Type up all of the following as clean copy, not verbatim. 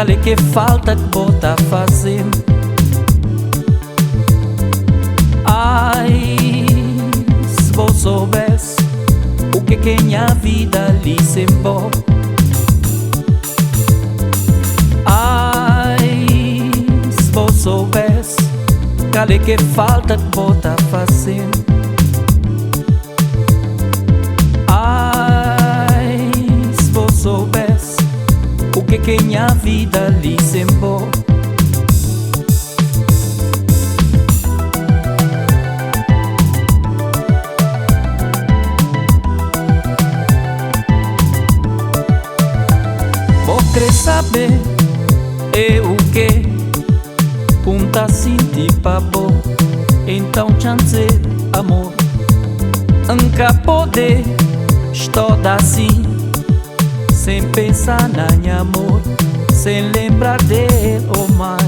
Cale que falta que bota fazendo. Ai, se vos soubesse o que é minha vida ali sem bom. Ai, se vos soubesse cale que falta que bota fazendo. Ai, se vos soubesse o que é minha vida ali sem bom. Quer saber é o que punta sentir pra bom. Então chance amor nunca poder estar assim sem pensar na minha amor, sem lembrar dele ou mais.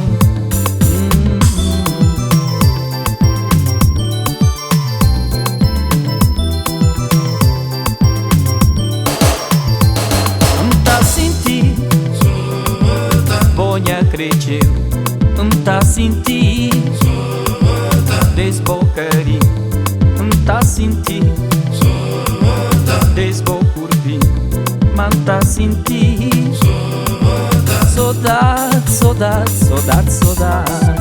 Tá sentir Bonha cresceu, tá sentir desbocaria, tá sentir desbocurbi, man tá sentir saudade, saudade, saudade, saudade.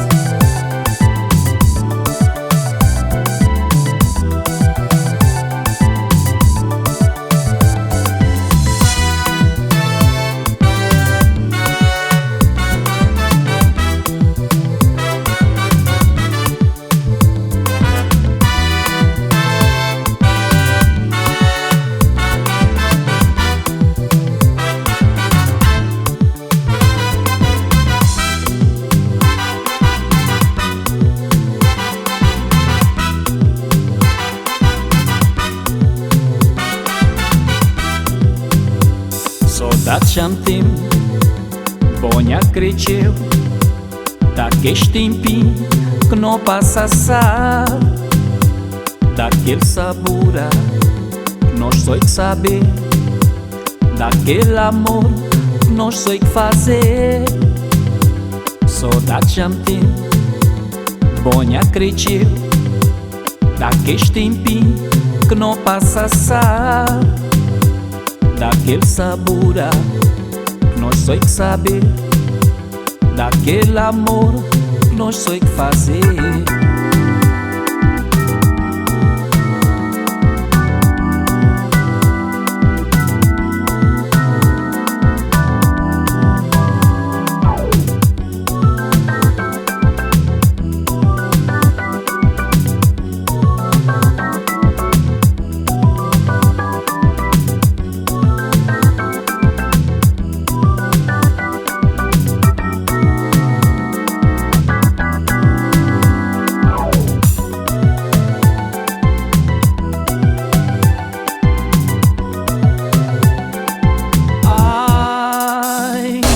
Saudade chantem, bonha cresceu, daquele tempinho que não passa sabe, daquele sabor que nós só que saber, daquele amor que nós só que fazer. Saudade chantem, bonha cresceu, daquele tempinho que não passa sabe, daquele sabor que nós só que saber, daquele amor que nós só que fazer.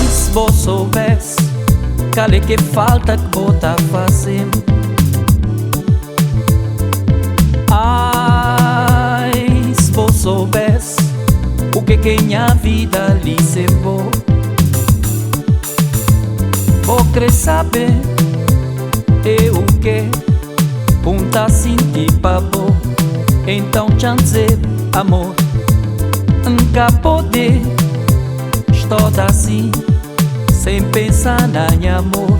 Se vos soubesse cale que falta que bota fazendo. Ai, se vos soubesse o que é minha vida ali sem bom. Vou querer saber é o que punta sentir pra bom. Então chance amor nunca poder estar assim sem pensar na minha amor,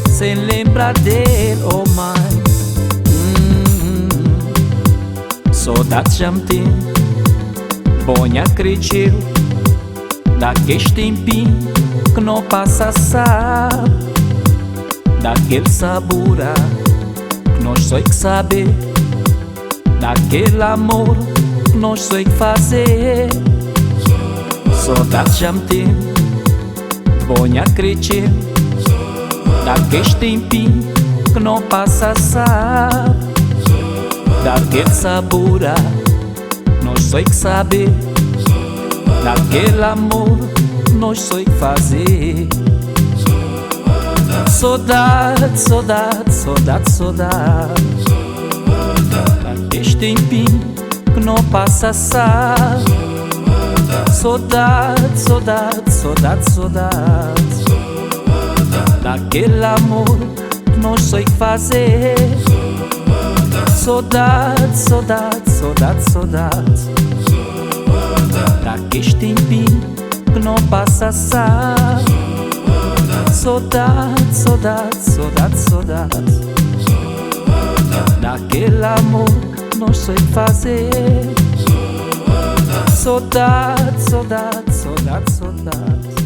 sem lembrar dele ou mais. Saudade já me tem, bonha cresceu, daquele tempinho que não passa sabe, daquele sabor que nós só que saber, daquele amor que nós só que fazer. Saudade já me tem, bonha cresceu, daquele tempinho que não passa sabe, daquele sabor nós só que saber, daquele amor nós só que fazer. Saudade, saudade, saudade, saudade, daquele tempinho que não passa sabe. Saudade, saudade, saudade, saudade. daquele amor que não sei fazer. Saudade, saudade, saudade, saudade daquele tempinho que não passa, sabe? Saudade, saudade, saudade, saudade daquele amor que não sei fazer. Saudade, saudade, saudade, saudade